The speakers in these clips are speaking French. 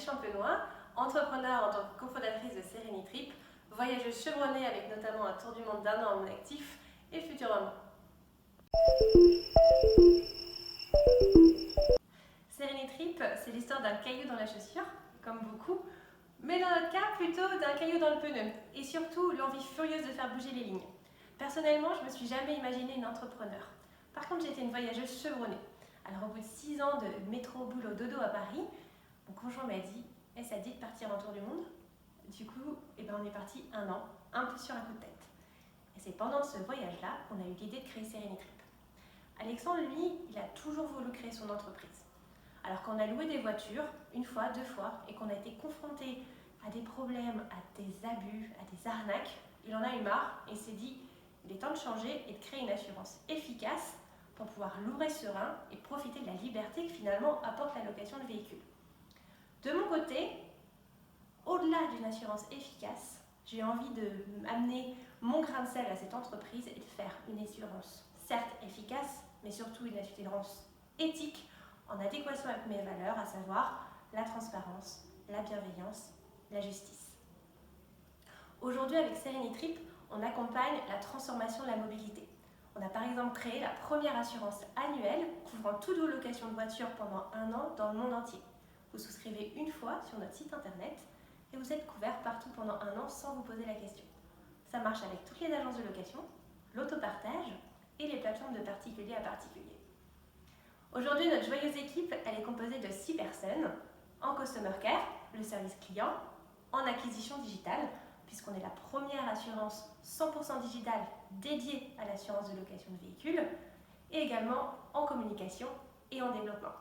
Champenois, entrepreneur en tant que cofondatrice de Serenitrip, voyageuse chevronnée avec notamment un tour du monde d'1 an à mon actif et future maman. Serenitrip, c'est l'histoire d'un caillou dans la chaussure, comme beaucoup, mais dans notre cas, plutôt d'un caillou dans le pneu, et surtout l'envie furieuse de faire bouger les lignes. Personnellement, je ne me suis jamais imaginée une entrepreneur. Par contre, j'étais une voyageuse chevronnée. Alors au bout de 6 ans de métro, boulot, dodo à Paris, mon conjoint m'a dit « ça te dit de partir en tour du monde ?» Du coup, on est parti 1 an, un peu sur un coup de tête. Et c'est pendant ce voyage-là qu'on a eu l'idée de créer Serenitrip. Alexandre, lui, il a toujours voulu créer son entreprise. Alors qu'on a loué des voitures, 1 fois, 2 fois, et qu'on a été confronté à des problèmes, à des abus, à des arnaques, il en a eu marre et il s'est dit il est temps de changer et de créer une assurance efficace pour pouvoir louer serein et profiter de la liberté que finalement apporte la location de véhicules. De mon côté, au-delà d'une assurance efficace, j'ai envie d'amener mon grain de sel à cette entreprise et de faire une assurance certes efficace, mais surtout une assurance éthique en adéquation avec mes valeurs, à savoir la transparence, la bienveillance, la justice. Aujourd'hui, avec Serenitrip, on accompagne la transformation de la mobilité. On a par exemple créé la première assurance annuelle couvrant toutes vos locations de voitures pendant 1 an dans le monde entier. Vous souscrivez 1 fois sur notre site internet et vous êtes couvert partout pendant 1 an sans vous poser la question. Ça marche avec toutes les agences de location, l'autopartage et les plateformes de particulier à particulier. Aujourd'hui, notre joyeuse équipe, elle est composée de 6 personnes en Customer Care, le service client, en acquisition digitale, puisqu'on est la première assurance 100% digitale dédiée à l'assurance de location de véhicules, et également en communication et en développement.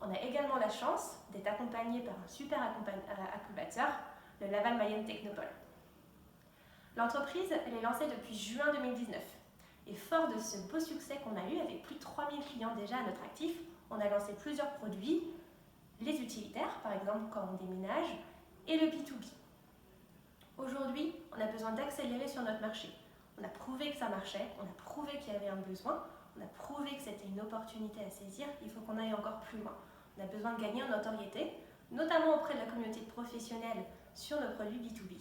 On a également la chance d'être accompagné par un super incubateur, le Laval Mayenne Technopole. L'entreprise, elle est lancée depuis juin 2019. Et fort de ce beau succès qu'on a eu, avec plus de 3000 clients déjà à notre actif, on a lancé plusieurs produits, les utilitaires, par exemple quand on déménage, et le B2B. Aujourd'hui, on a besoin d'accélérer sur notre marché. On a prouvé que ça marchait, on a prouvé qu'il y avait un besoin, on a prouvé que c'était une opportunité à saisir, il faut qu'on aille encore plus loin. On a besoin de gagner en notoriété, notamment auprès de la communauté professionnelle sur nos produits B2B.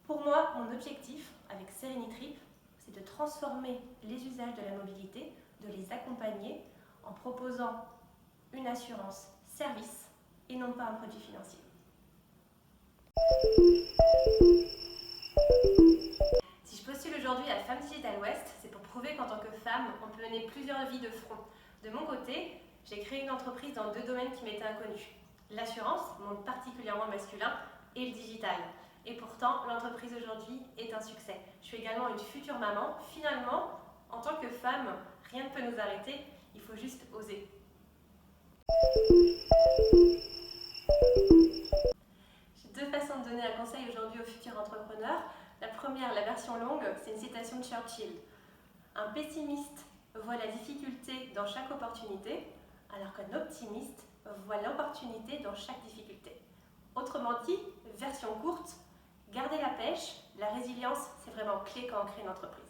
Pour moi, mon objectif avec Serenitrip, c'est de transformer les usages de la mobilité, de les accompagner en proposant une assurance service et non pas un produit financier. Si je postule aujourd'hui à Femme Digital West, c'est pour prouver qu'en tant que femme, on peut mener plusieurs vies de front. De mon côté, j'ai créé une entreprise dans 2 domaines qui m'étaient inconnus. L'assurance, monde particulièrement masculin, et le digital. Et pourtant, l'entreprise aujourd'hui est un succès. Je suis également une future maman. Finalement, en tant que femme, rien ne peut nous arrêter, il faut juste oser. J'ai 2 façons de donner un conseil aujourd'hui aux futurs entrepreneurs. La première, la version longue, c'est une citation de Churchill. Un pessimiste voit la difficulté dans chaque opportunité, alors qu'un optimiste voit l'opportunité dans chaque difficulté. Autrement dit, version courte, gardez la pêche, la résilience, c'est vraiment clé quand on crée une entreprise.